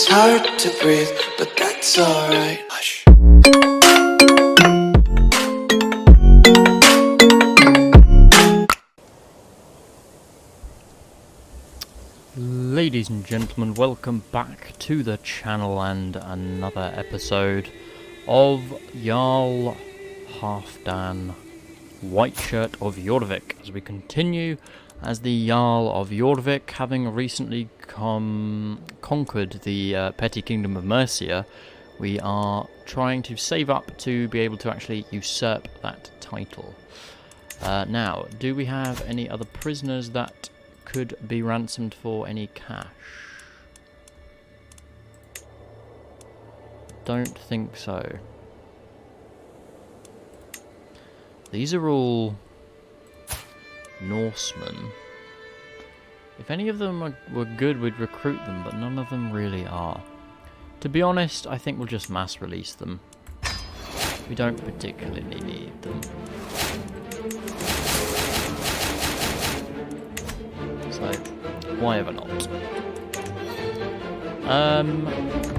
It's hard to breathe, but that's alright. Hush. Ladies and gentlemen, welcome back to the channel and another episode of Jarl Halfdan, White Shirt of Jorvik, as we continue as the Jarl of Jorvik, having recently conquered the petty Kingdom of Mercia. We are trying to save up to be able to actually usurp that title. Now, do we have any other prisoners that could be ransomed for any cash? Don't think so. These are all Norsemen. If any of them were good, we'd recruit them, but none of them really are. To be honest, I think we'll just mass release them. We don't particularly need them. So, why ever not?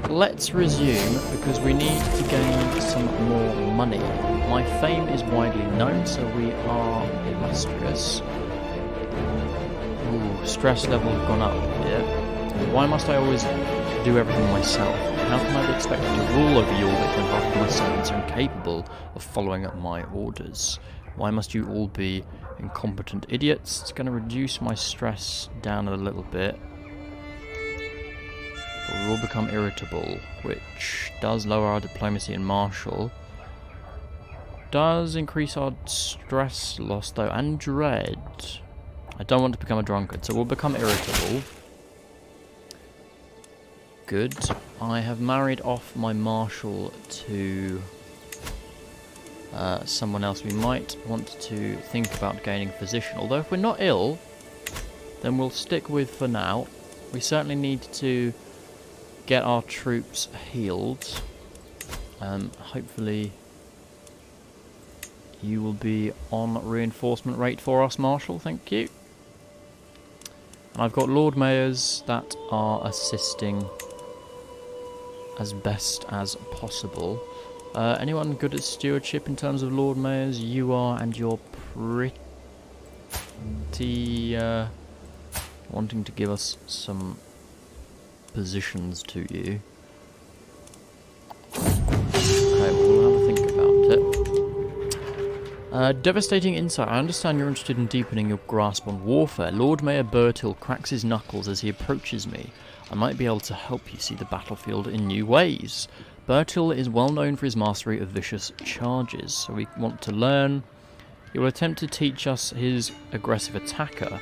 Let's resume, because we need to gain some more money. My fame is widely known, so we are illustrious. Ooh, stress level have gone up here. Why must I always do everything myself? How can I be expected to rule over Jorvik when half of my servants are incapable of following up my orders? Why must you all be incompetent idiots? It's going to reduce my stress down a little bit. But we will become irritable, which does lower our diplomacy and martial. Does increase our stress loss though, and dread. I don't want to become a drunkard, so we'll become irritable. Good. I have married off my marshal to someone else. We might want to think about gaining physician, although if we're not ill, then we'll stick with for now. We certainly need to get our troops healed. Hopefully you will be on reinforcement rate for us, Marshal, thank you. And I've got Lord Mayors that are assisting as best as possible. Anyone good at stewardship in terms of Lord Mayors? You are, and you're pretty wanting to give us some positions to you. Okay, we'll have a think about it. Devastating insight. I understand you're interested in deepening your grasp on warfare. Lord Mayor Bertil cracks his knuckles as he approaches me. I might be able to help you see the battlefield in new ways. Bertil is well known for his mastery of vicious charges, so we want to learn. He will attempt to teach us his aggressive attacker.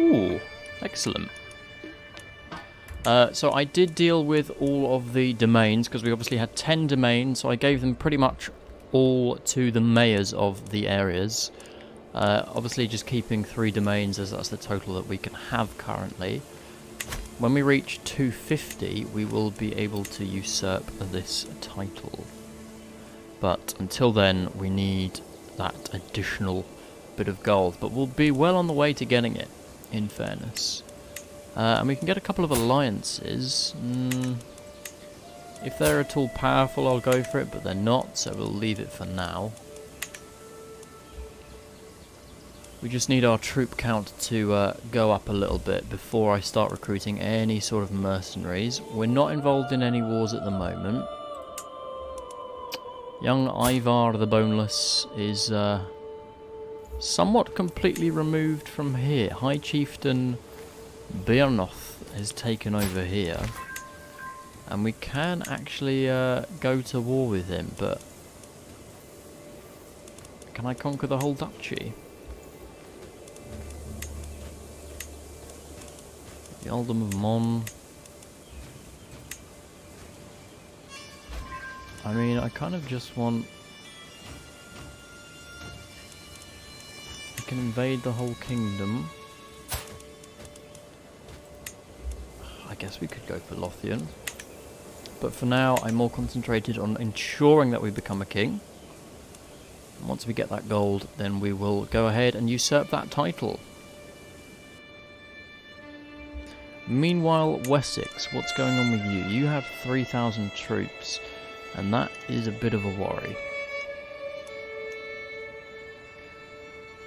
Ooh, excellent. So I did deal with all of the domains, because we obviously had 10 domains, so I gave them pretty much all to the mayors of the areas. Obviously just keeping 3 domains, as that's the total that we can have currently. When we reach 250, we will be able to usurp this title. But until then, we need that additional bit of gold. But we'll be well on the way to getting it, in fairness. And we can get a couple of alliances. If they're at all powerful, I'll go for it, but they're not, so we'll leave it for now. We just need our troop count to go up a little bit before I start recruiting any sort of mercenaries. We're not involved in any wars at the moment. Young Ivar the Boneless is somewhat completely removed from here. High Chieftain Byrnoth has taken over here. And we can actually go to war with him, but can I conquer the whole duchy? The Earldom of Mon. I mean, I kind of just want... I can invade the whole kingdom. I guess we could go for Lothian. But for now, I'm more concentrated on ensuring that we become a king. And once we get that gold, then we will go ahead and usurp that title. Meanwhile, Wessex, what's going on with you? You have 3,000 troops, and that is a bit of a worry.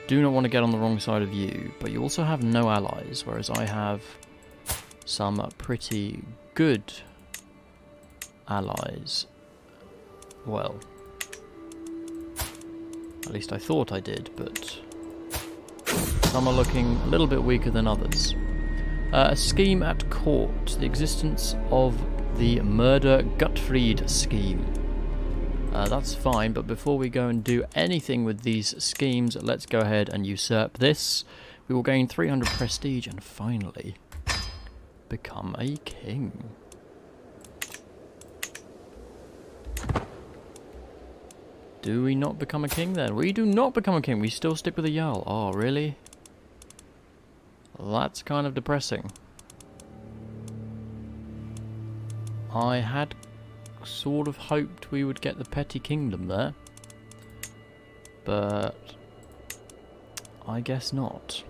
Do not want to get on the wrong side of you, but you also have no allies, whereas I have some pretty good allies. Well, at least I thought I did, but some are looking a little bit weaker than others. A scheme at court, the existence of the murder Gutfried scheme. That's fine, but before we go and do anything with these schemes, let's go ahead and usurp this. We will gain 300 prestige and finally become a king. Do we not become a king then? We do not become a king, we still stick with a Jarl. Oh, really? That's kind of depressing. I had sort of hoped we would get the petty kingdom there, but I guess not.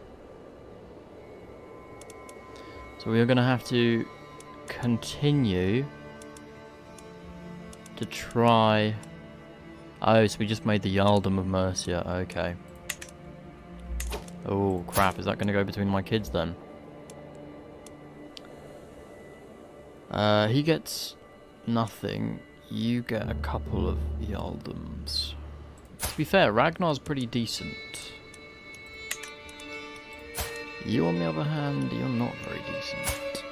So we are going to have to continue to try. Oh, so we just made the Jarldom of Mercia. Okay. Oh crap, is that going to go between my kids then? He gets nothing. You get a couple of Jarldoms. To be fair, Ragnar's pretty decent. You, on the other hand, you're not very decent.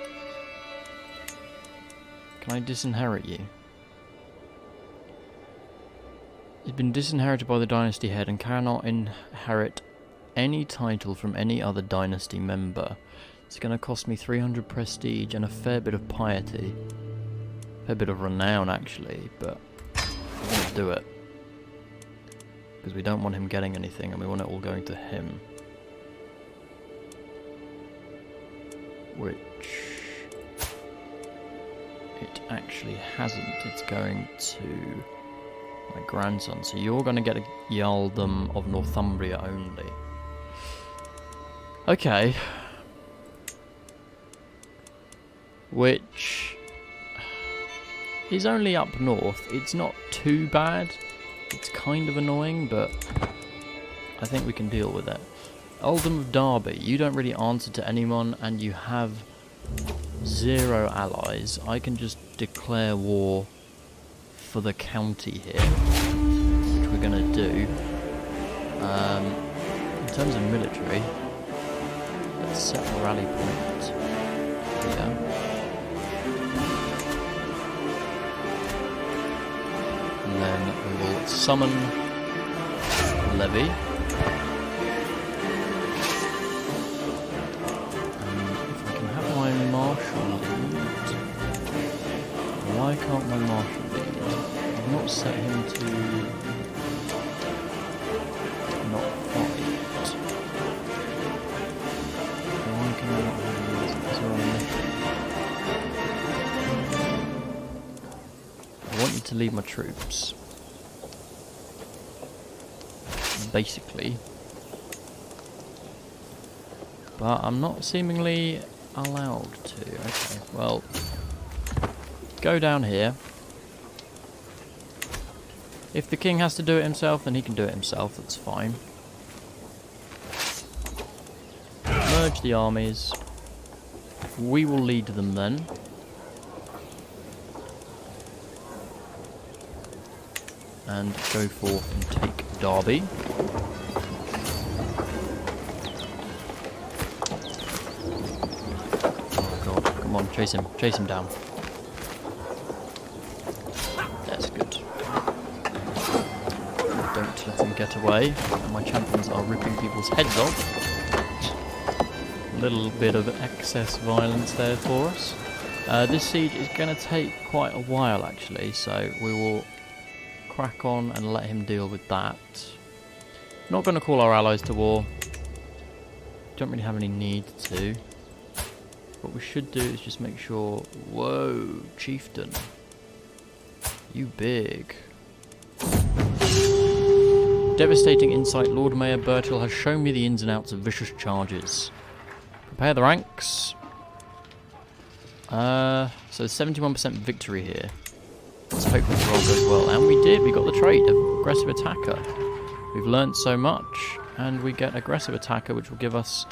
Can I disinherit you? You've been disinherited by the dynasty head and cannot inherit any title from any other dynasty member. It's going to cost me 300 prestige and a fair bit of piety. A fair bit of renown, actually, but I'm going to do it. Because we don't want him getting anything, and we want it all going to him. Which it actually hasn't. It's going to my grandson. So you're going to get a Jarldom of Northumbria only. Okay. Which is only up north. It's not too bad. It's kind of annoying, but I think we can deal with it. Earldom of Derby. You don't really answer to anyone, and you have 0 allies. I can just declare war for the county here, which we're going to do. In terms of military, let's set a rally point here. And then we will summon levy. Marshal lead. Why can't my marshal lead? I've not set him to not fight. Why can I not have him? Is there a mission? I want you to lead my troops. Basically. But I'm not seemingly allowed to. Okay, well, go down here. If the king has to do it himself, then he can do it himself. That's fine. Merge the armies. We will lead them then. And go forth and take Derby. Come on, chase him down. That's good. Don't let him get away. My champions are ripping people's heads off. A little bit of excess violence there for us. This siege is going to take quite a while actually, so we will crack on and let him deal with that. Not going to call our allies to war. Don't really have any need to. What we should do is just make sure... Whoa, chieftain. You big. Devastating insight. Lord Mayor Bertil has shown me the ins and outs of vicious charges. Prepare the ranks. So 71% victory here. Let's hope this roll goes well. And we did. We got the trait of aggressive attacker. We've learned so much. And we get aggressive attacker, which will give us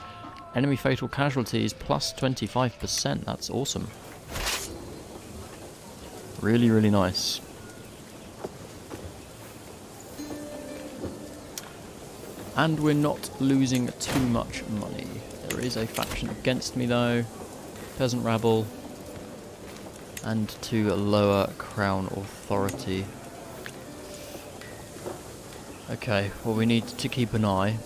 enemy fatal casualties plus 25%. That's awesome. Really, really nice. And we're not losing too much money. There is a faction against me though. Peasant rabble. And to lower crown authority. Okay, well we need to keep an eye.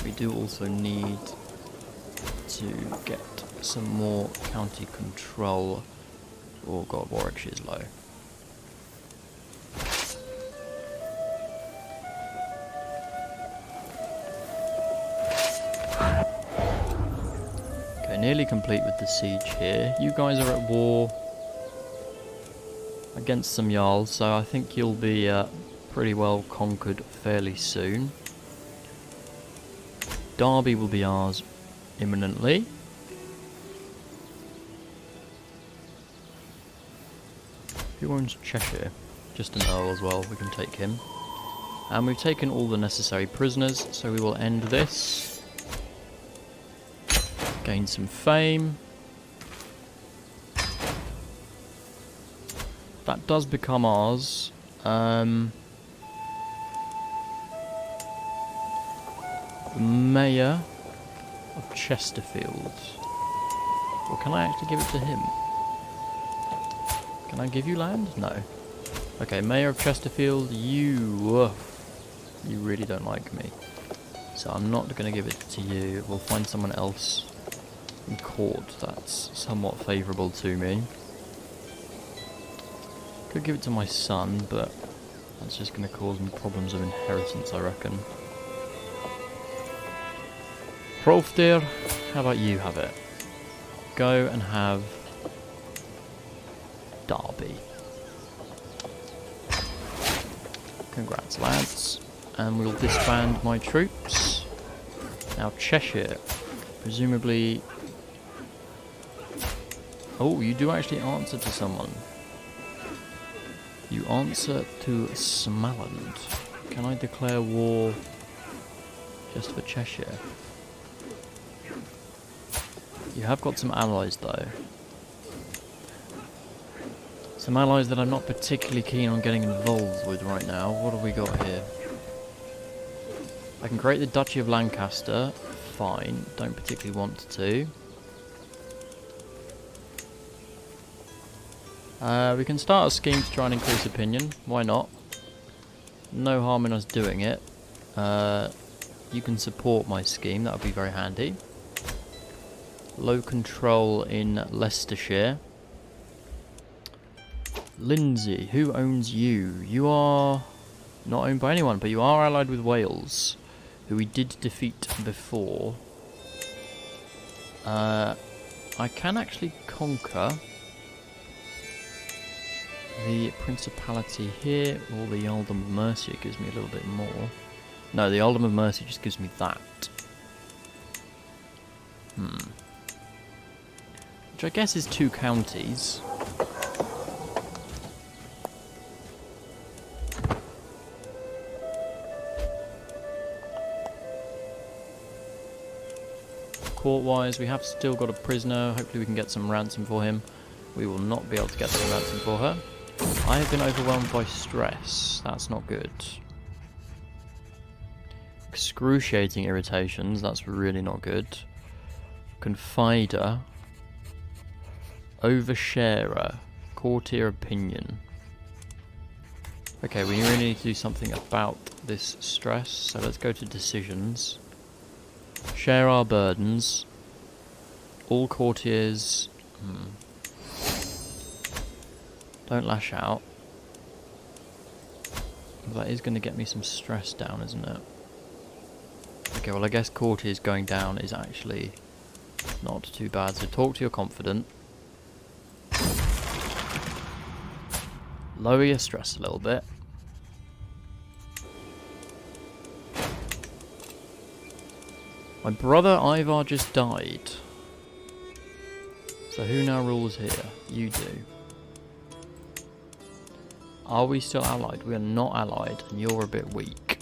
We do also need to get some more county control. Oh god, Warwickshire is low. Okay, nearly complete with the siege here. You guys are at war against some Jarls, so I think you'll be pretty well conquered fairly soon. Derby will be ours imminently. Who owns Cheshire? Just an Earl as well, we can take him. And we've taken all the necessary prisoners, so we will end this. Gain some fame. That does become ours. The Mayor of Chesterfield. Or can I actually give it to him? Can I give you land? No. Okay, Mayor of Chesterfield, you really don't like me. So I'm not going to give it to you. We'll find someone else in court that's somewhat favourable to me. Could give it to my son, but that's just going to cause me problems of inheritance, I reckon. Hrolfdir, how about you have it? Go and have Derby. Congrats, lads. And we'll disband my troops. Now Cheshire, presumably... Oh, you do actually answer to someone. You answer to Smaland. Can I declare war just for Cheshire? You have got some allies though. Some allies that I'm not particularly keen on getting involved with right now. What have we got here? I can create the Duchy of Lancaster. Fine. Don't particularly want to. We can start a scheme to try and increase opinion. Why not? No harm in us doing it. You can support my scheme. That would be very handy. Low control in Leicestershire. Lindsay, who owns you? You are not owned by anyone, but you are allied with Wales, who we did defeat before. I can actually conquer the Principality here, or the Earldom of Mercia gives me a little bit more. No, the Earldom of Mercia just gives me that. Which I guess is 2 counties. Court-wise, we have still got a prisoner. Hopefully we can get some ransom for him. We will not be able to get some ransom for her. I have been overwhelmed by stress. That's not good. Excruciating irritations. That's really not good. Confider. Oversharer. Courtier opinion. Okay, we really need to do something about this stress. So let's go to decisions. Share our burdens. All courtiers... Don't lash out. That is going to get me some stress down, isn't it? Okay, well I guess courtiers going down is actually not too bad. So talk to your confidant. Lower your stress a little bit. My brother Ivar just died. So who now rules here? You do. Are we still allied? We are not allied, and you're a bit weak.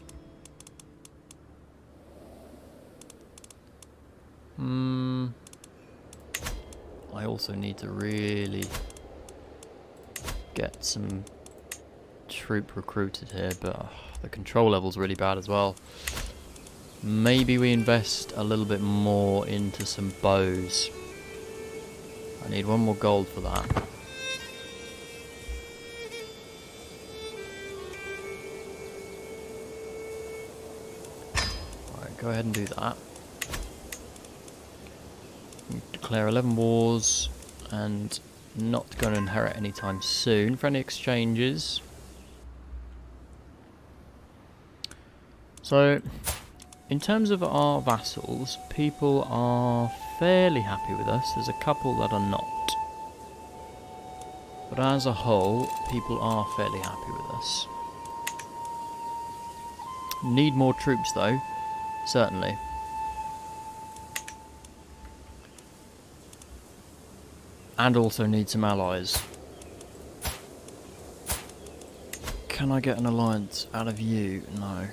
I also need to really get some troop recruited here, but the control level's really bad as well. Maybe we invest a little bit more into some bows. I need 1 more gold for that. Alright, go ahead and do that. Declare 11 wars and not going to inherit anytime soon. For any exchanges. So, in terms of our vassals, people are fairly happy with us. There's a couple that are not. But as a whole, people are fairly happy with us. Need more troops though, certainly. And also need some allies. Can I get an alliance out of you? No.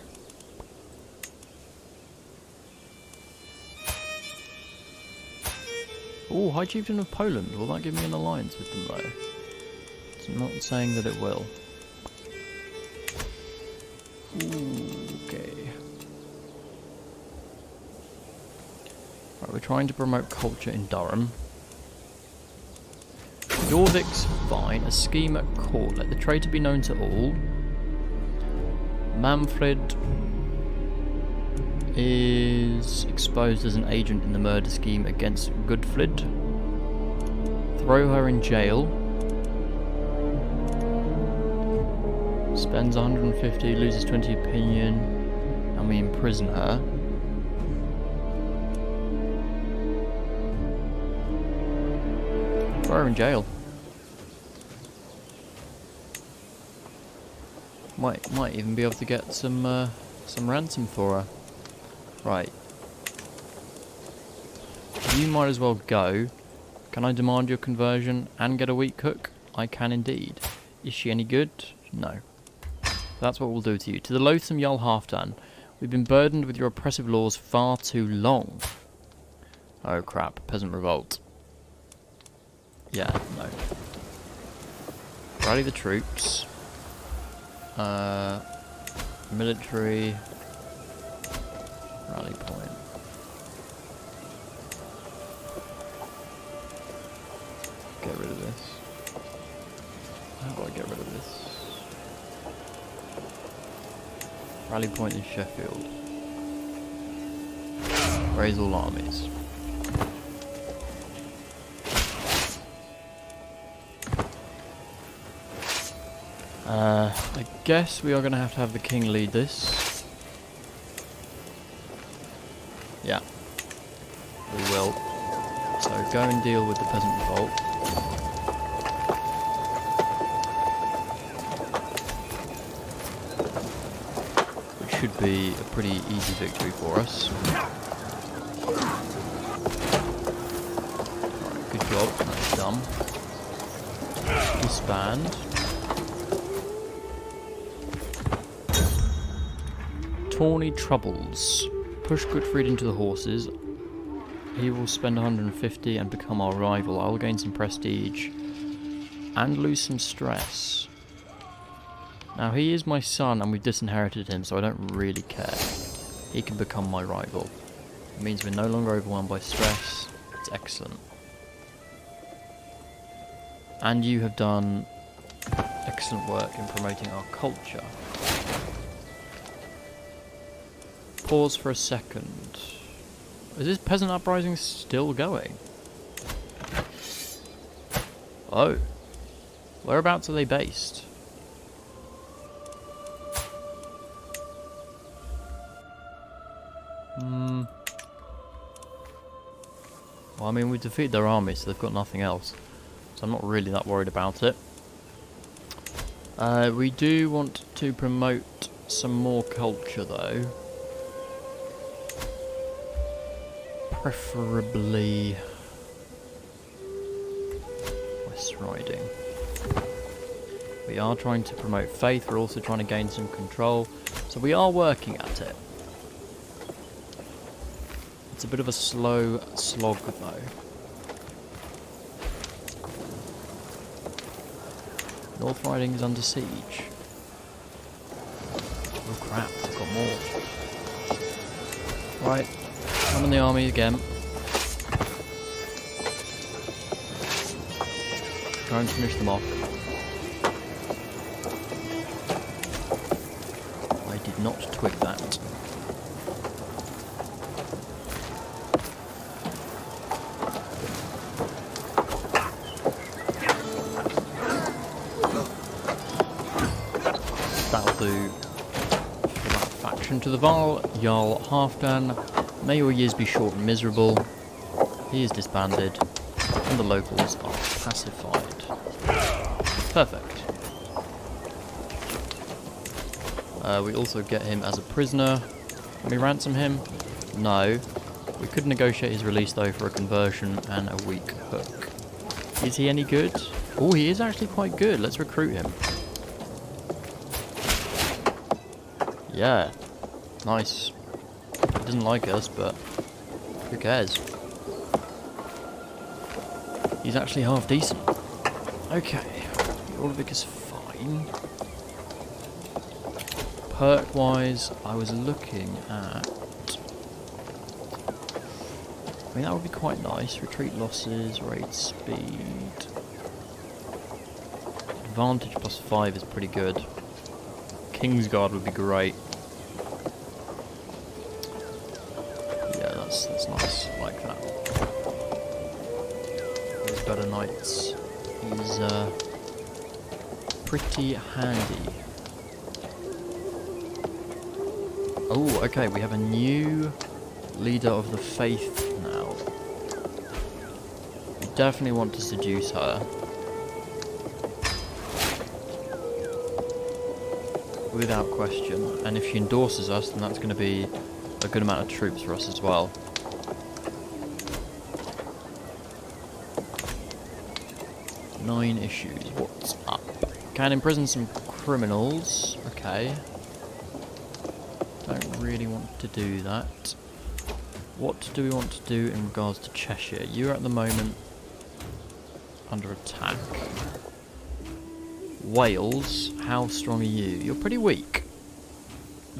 Oh, High Chieftain of Poland. Will that give me an alliance with them though? It's not saying that it will. Okay. Right, we're trying to promote culture in Durham. Jorvik's fine. A scheme at court. Let the traitor be known to all. Manfred is exposed as an agent in the murder scheme against Gudfrid. Throw her in jail. Spends 150, loses 20 opinion, and we imprison her. Throw her in jail. Might even be able to get some ransom for her. Right. You might as well go. Can I demand your conversion and get a wheat cook? I can indeed. Is she any good? No. That's what we'll do to you. To the loathsome Jarl Halfdan, we've been burdened with your oppressive laws far too long. Oh crap, peasant revolt. Yeah, no. Rally the troops. Military. Rally point. Get rid of this. How do I get rid of this? Rally point in Sheffield. Raise all armies. I guess we are going to have the king lead this. Yeah. We will. So go and deal with the peasant revolt. Which should be a pretty easy victory for us. Alright, good job. That's done. Disband. Tawny Troubles. Push Gudfrid into the horses. He will spend 150 and become our rival. I will gain some prestige and lose some stress. Now he is my son and we've disinherited him, so I don't really care. He can become my rival. It means we're no longer overwhelmed by stress. It's excellent. And you have done excellent work in promoting our culture. Pause for a second. Is this peasant uprising still going? Oh. Whereabouts are they based? Well, I mean, we defeated their army, so they've got nothing else. So I'm not really that worried about it. We do want to promote some more culture, though. preferably West Riding. We are trying to promote faith, we're also trying to gain some control, so we are working at it. It's a bit of a slow slog though. North Riding is under siege. Oh crap, I've got more. Right, I'm in the army again. Try and finish them off. I did not twig that. That'll do for that faction. To the Jarl Halfdan, may your years be short and miserable. He is disbanded, and the locals are pacified. Perfect. We also get him as a prisoner. Can we ransom him? No. We could negotiate his release though for a conversion and a weak hook. Is he any good? Oh, he is actually quite good. Let's recruit him. Yeah. Nice. He doesn't like us, but who cares? He's actually half decent. Okay. Orvik is fine. Perk-wise, I was looking at... I mean, that would be quite nice. Retreat losses, raid speed. Advantage +5 is pretty good. Kingsguard would be great. Yeah, that's nice. I like that. Those better knights is pretty handy. Oh, okay, we have a new leader of the faith now. We definitely want to seduce her. Without question. And if she endorses us, then that's going to be a good amount of troops for us as well. Nine issues. What's up? Can imprison some criminals. Okay. Don't really want to do that. What do we want to do in regards to Cheshire? You're at the moment under attack. Wales, how strong are you? You're pretty weak.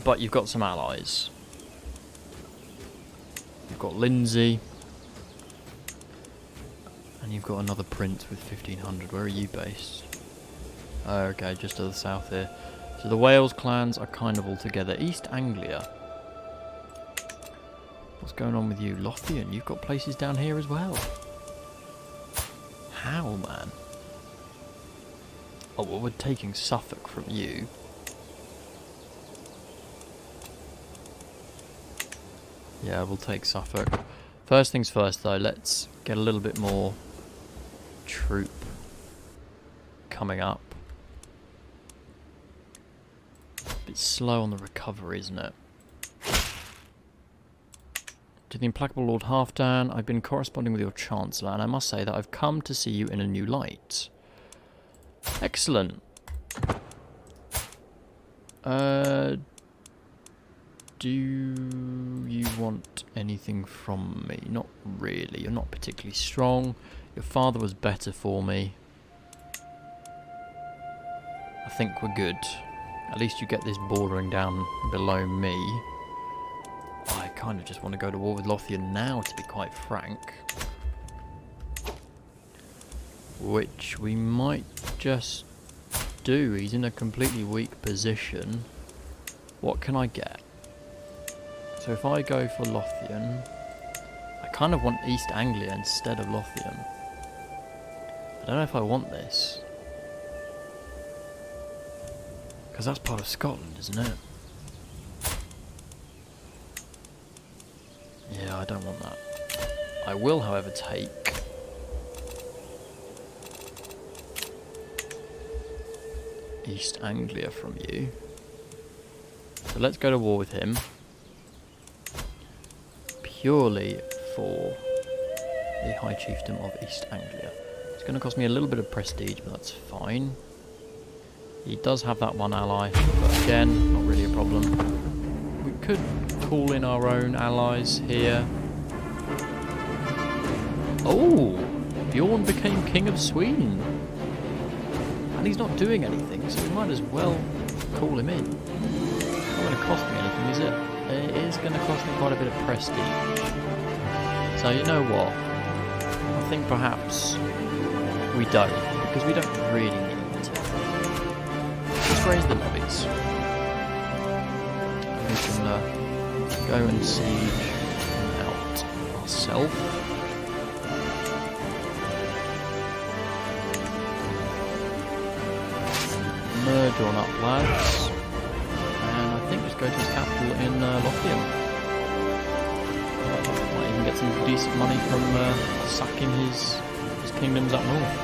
But you've got some allies. You've got Lindsay. And you've got another prince with 1500. Where are you based? Oh, okay, just to the south here. So the Wales clans are kind of all together. East Anglia. What's going on with you? Lothian, you've got places down here as well. How, man? Oh, well, we're taking Suffolk from you. Yeah, we'll take Suffolk. First things first, though, let's get a little bit more troop coming up. A bit slow on the recovery, isn't it? To the implacable Lord Halfdan, I've been corresponding with your Chancellor, and I must say that I've come to see you in a new light. Excellent. Do you want anything from me? Not really. You're not particularly strong. Your father was better for me. I think we're good. At least you get this bordering down below me. I kind of just want to go to war with Lothian now, to be quite frank. Which we might just do. He's in a completely weak position. What can I get? So if I go for Lothian, I kind of want East Anglia instead of Lothian. I don't know if I want this. Because that's part of Scotland, isn't it? Yeah, I don't want that. I will, however, take East Anglia from you. So let's go to war with him. Purely for the High Chiefdom of East Anglia. It's going to cost me a little bit of prestige, but that's fine. He does have that one ally, but again, not really a problem. We could call in our own allies here. Oh! Bjorn became King of Sweden! And he's not doing anything, so we might as well call him in. It's not going to cost me anything, is it? It is going to cost me quite a bit of prestige. So you know what? I think perhaps we don't, because we don't really need to. Let's raise the levies. We can go and siege out ourselves. Merge on up, lads. And I think just go to his capital in Lothian. Might even get some decent money from sacking his kingdoms up north.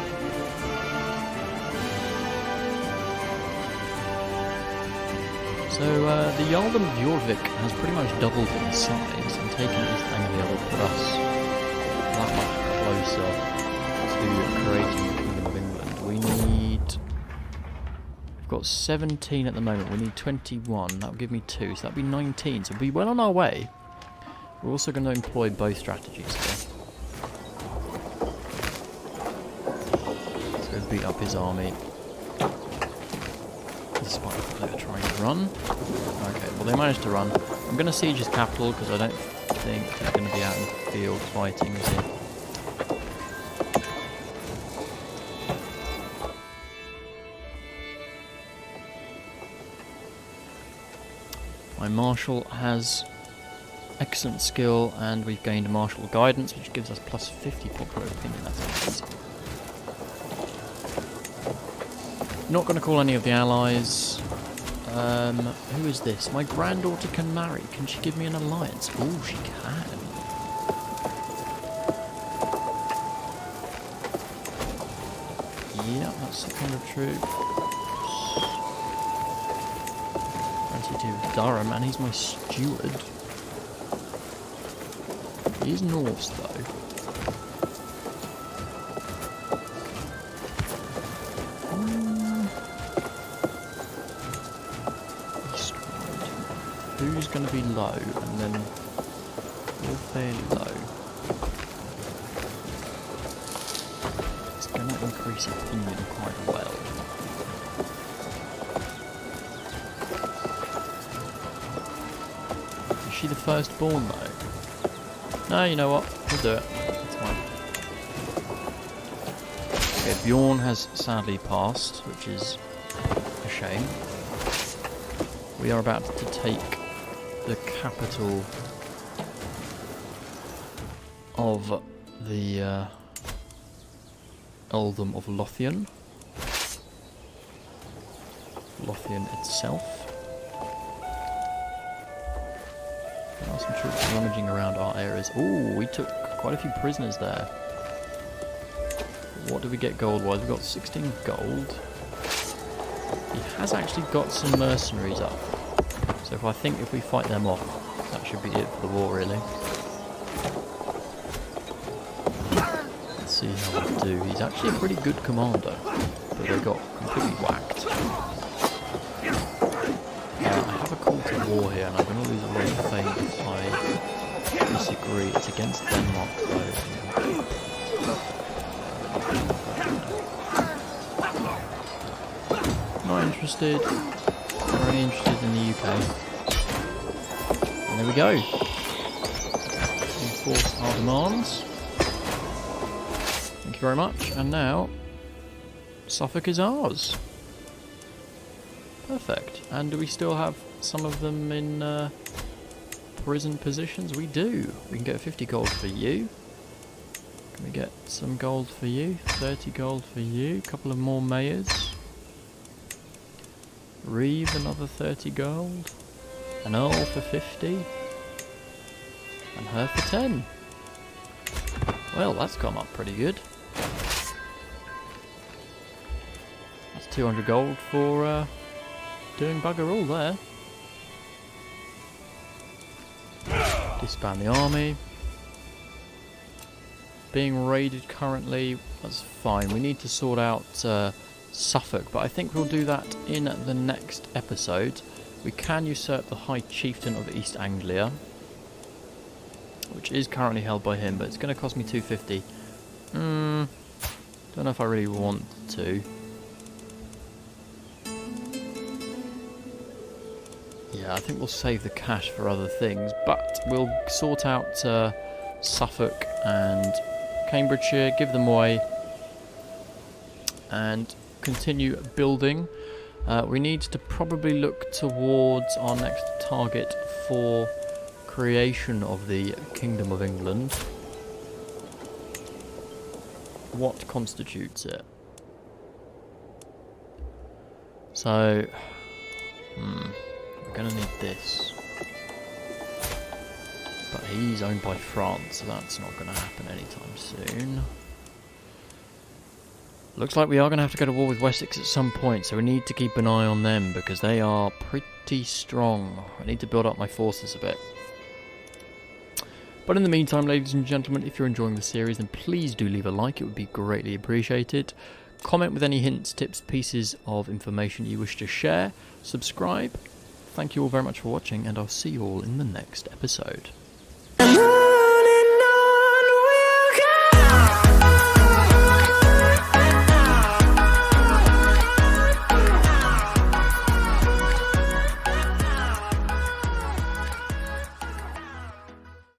So the Jarldom of Jorvik has pretty much doubled in size, and taking East Anglia will put us that much closer to creating the Kingdom of England. We need... We've got 17 at the moment, we need 21, that will give me 2, so that will be 19, so we'll be well on our way. We're also going to employ both strategies here. Let's go beat up his army. Despite the fact they're trying to run. Okay, well they managed to run. I'm going to siege his capital because I don't think he's going to be out in the field fighting, is he? My marshal has excellent skill, and we've gained martial guidance, which gives us plus 50 popular opinion. That's amazing. Not going to call any of the allies. Who is this? My granddaughter can marry. Can she give me an alliance? Oh, she can. Yeah, that's 600 troops. 22 Durham, and he's my steward. He is Norse, though. Who's going to be low, and then all fairly low. It's going to increase opinion quite well. Is she the firstborn though? No, you know what? We'll do it. It's fine. Okay, Bjorn has sadly passed, which is a shame. We are about to take the capital of the Earldom of Lothian. Lothian itself. There are some troops rummaging around our areas. Ooh, we took quite a few prisoners there. What did we get gold-wise? We got 16 gold. He has actually got some mercenaries up. So if we fight them off, that should be it for the war, really. Let's see how we do. He's actually a pretty good commander, but they got completely whacked. I have a call to war here, and I'm going to lose a lot of fame if I disagree. It's against Denmark, though. Not interested. We're only interested in the UK. And there we go. Enforce our demands. Thank you very much. And now, Suffolk is ours. Perfect. And do we still have some of them in prison positions? We do. We can get 50 gold for you. Can we get some gold for you? 30 gold for you. A couple of more mayors. Reeve, another 30 gold. An Earl for 50. And her for 10. Well, that's come up pretty good. That's 200 gold for doing bugger all there. Disband the army. being raided currently. That's fine. We need to sort out Suffolk, but I think we'll do that in the next episode. We can usurp the High Chieftain of East Anglia, which is currently held by him, but it's going to cost me 250. Don't know if I really want to. Yeah, I think we'll save the cash for other things, but we'll sort out Suffolk and Cambridgeshire, give them away, and continue building. We need to probably look towards our next target for creation of the Kingdom of England. What constitutes it? So, we're going to need this. But he's owned by France, so that's not going to happen anytime soon. Looks like we are going to have to go to war with Wessex at some point, so we need to keep an eye on them because they are pretty strong. I need to build up my forces a bit. But in the meantime, ladies and gentlemen, if you're enjoying the series, then please do leave a like. It would be greatly appreciated. Comment with any hints, tips, pieces of information you wish to share. Subscribe. Thank you all very much for watching, and I'll see you all in the next episode.